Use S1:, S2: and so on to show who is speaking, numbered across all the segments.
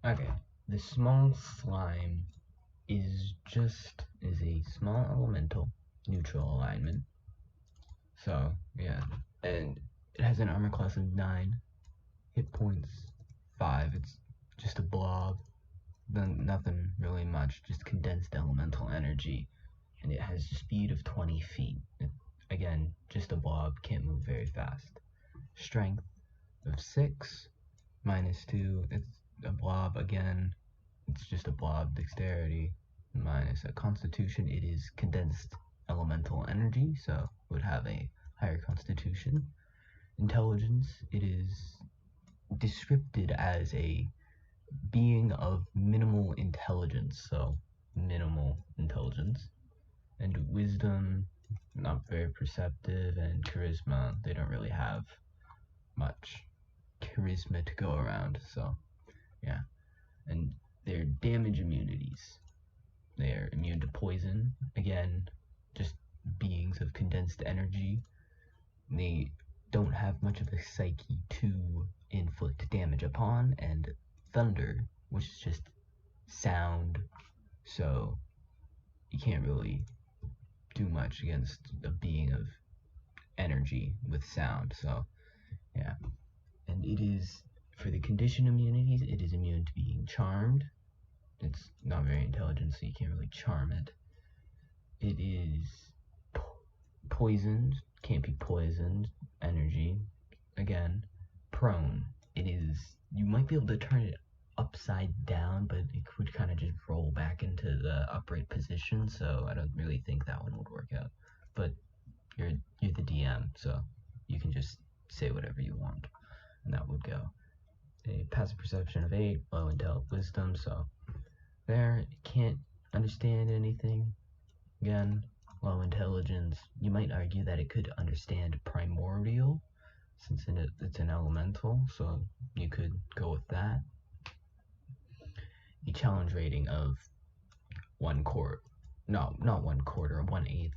S1: Okay, the small slime is a small elemental neutral alignment. So yeah, and it has an armor class of 9, hit points 5. It's just a blob, nothing really much, just condensed elemental energy, and it has a speed of 20 feet. Again, just a blob, can't move very fast. Strength of 6, -2. It's a blob again. It's just a blob. Dexterity minus a constitution. It is condensed elemental energy, so it would have a higher constitution. Intelligence, it is descripted as a being of minimal intelligence, so minimal intelligence. And wisdom, not very perceptive, and charisma, they don't really have much charisma to go around, so yeah. And their damage immunities, they're immune to poison, again, just beings of condensed energy. They don't have much of a psyche to inflict damage upon, and thunder, which is just sound, so you can't really do much against a being of energy with sound, so yeah. And it is, for the condition immunities, it is immune to being charmed. It's not very intelligent, so you can't really charm it. It is poisoned, can't be poisoned, energy, again. Prone, it is, you might be able to turn it upside down, but it would kind of just roll back into the upright position, so I don't really think that one would work out. But you're the DM, so you can just say whatever you want, and that would go. A passive perception of 8, low intel wisdom, so there, it can't understand anything. Again, low intelligence. You might argue that it could understand primordial, since it's an elemental, so you could go with that. A challenge rating of 1/4, not 1/4, 1/8.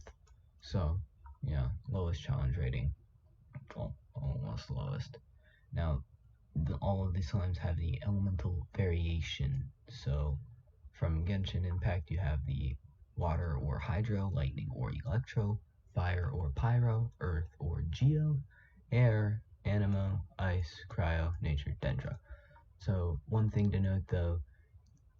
S1: So yeah, lowest challenge rating, well, almost lowest. Now, all of these slimes have the elemental variation. So from Genshin Impact, you have the water or hydro, lightning or electro, fire or pyro, earth or geo, air, anemo, ice, cryo, nature, dendro. So one thing to note though,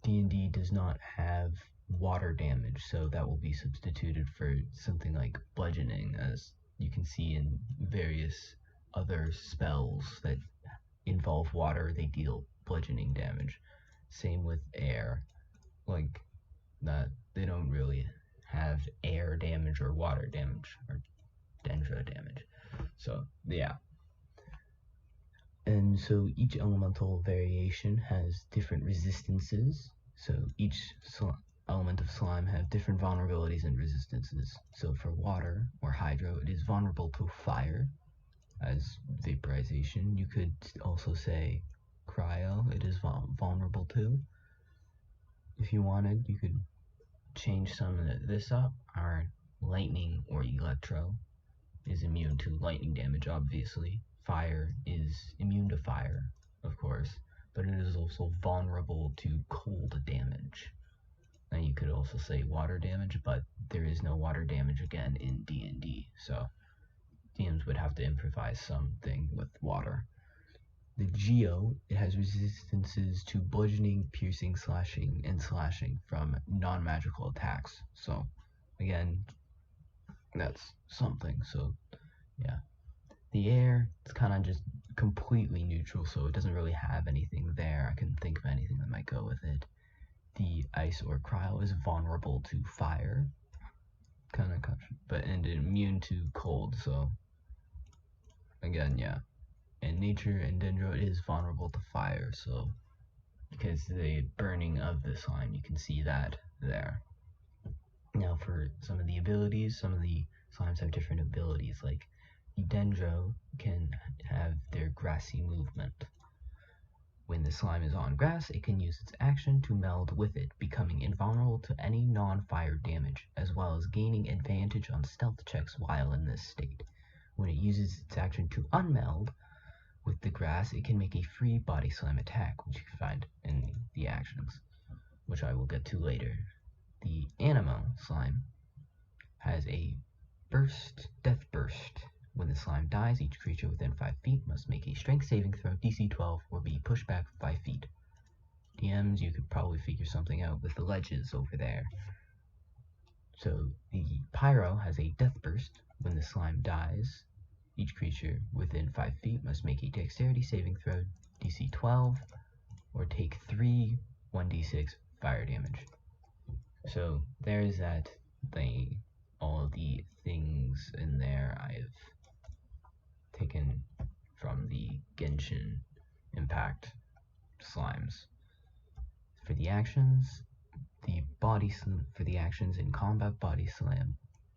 S1: D&D does not have water damage, so that will be substituted for something like bludgeoning, as you can see in various other spells that involve water, they deal bludgeoning damage. Same with air, like that, they don't really have air damage or water damage or dendro damage. So yeah. And so each elemental variation has different resistances. So each element of slime have different vulnerabilities and resistances. So for water or hydro, it is vulnerable to fire as vaporization. You could also say cryo, it is vulnerable to. If you wanted, you could change some of this up. Our lightning or electro is immune to lightning damage, obviously. Fire is immune to fire, of course, but it is also vulnerable to cold damage. Now you could also say water damage, but there is no water damage again in D&D, so DMs would have to improvise something with water. The Geo, it has resistances to bludgeoning, piercing, slashing, and slashing from non-magical attacks. So, again, that's something, so yeah. The air, it's kind of just completely neutral, so it doesn't really have anything there. I couldn't think of anything that might go with it. The ice or cryo is vulnerable to fire, and immune to cold, so again, yeah. And nature and dendro, it is vulnerable to fire, so because the burning of the slime, you can see that there. Now for some of the abilities, some of the slimes have different abilities, like the dendro can have their grassy movement. When the slime is on grass, it can use its action to meld with it, becoming invulnerable to any non-fire damage, as well as gaining advantage on stealth checks while in this state. When it uses its action to unmeld, with the grass, it can make a free body slam attack, which you can find in the actions, which I will get to later. The anemo slime has a death burst. When the slime dies, each creature within 5 feet must make a strength saving throw, DC 12, or be pushed back 5 feet. DMs, you could probably figure something out with the ledges over there. So the pyro has a death burst. When the slime dies, each creature within 5 feet must make a dexterity saving throw, DC 12, or take 3 1d6 fire damage. So there's that thing. All the things in there I've taken from the Genshin Impact slimes. For the actions, for the actions in combat body slam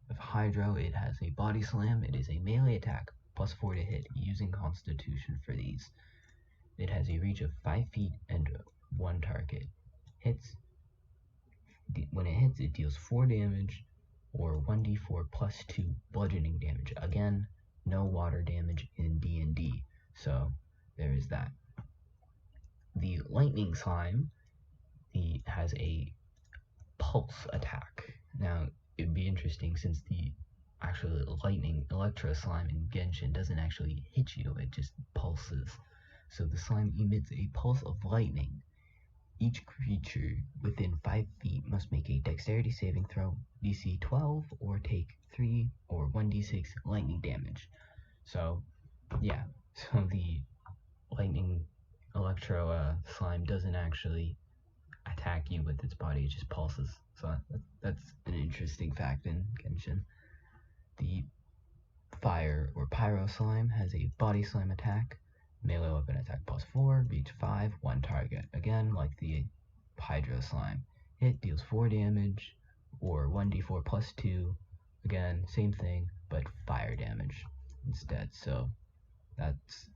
S1: of Hydro, it has a body slam. It is a melee attack, +4 to hit, using Constitution for these. It has a reach of 5 feet and 1 target. When it hits, it deals 4 damage, or 1d4 +2 bludgeoning damage. Again, no water damage in D&D, so there is that. The lightning slime, has a pulse attack. Now, it'd be interesting since the actual lightning electro slime in Genshin doesn't actually hit you, it just pulses. So the slime emits a pulse of lightning. Each creature within 5 feet must make a dexterity saving throw, DC 12, or take 3 or 1d6 lightning damage. So, yeah, so the lightning electro slime doesn't actually attack you with its body, it just pulses. So that's an interesting fact in Genshin. The fire or pyro slime has a body slam attack, melee weapon attack +4, reach 5, 1 target. Again, like the hydro slime. Hit deals 4 damage, or 1d4 +2. Again, same thing, but fire damage instead. So it's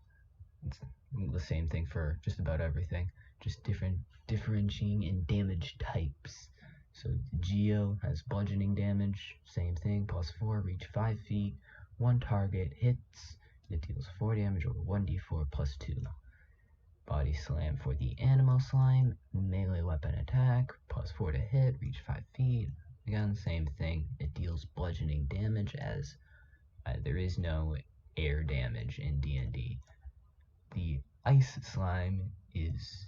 S1: the same thing for just about everything, just differentiating in damage types. So the Geo has bludgeoning damage, same thing, +4, reach 5 feet, 1 target, hits, it deals 4 damage, or 1d4 +2. Body slam for the anemo slime, melee weapon attack, +4 to hit, reach 5 feet. Again, same thing, it deals bludgeoning damage, as there is no air damage in D&D. The ice slime is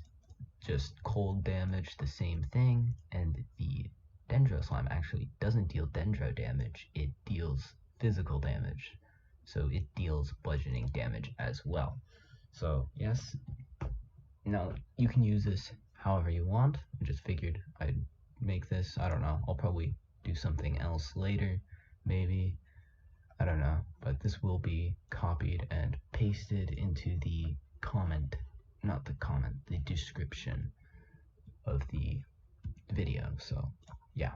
S1: just cold damage, the same thing, and the dendro slime actually doesn't deal dendro damage, it deals physical damage. So it deals bludgeoning damage as well. So yes, now you can use this however you want. I just figured I'd make this, I don't know, I'll probably do something else later, maybe, I don't know, but this will be copied and pasted into the the description of the video, so yeah.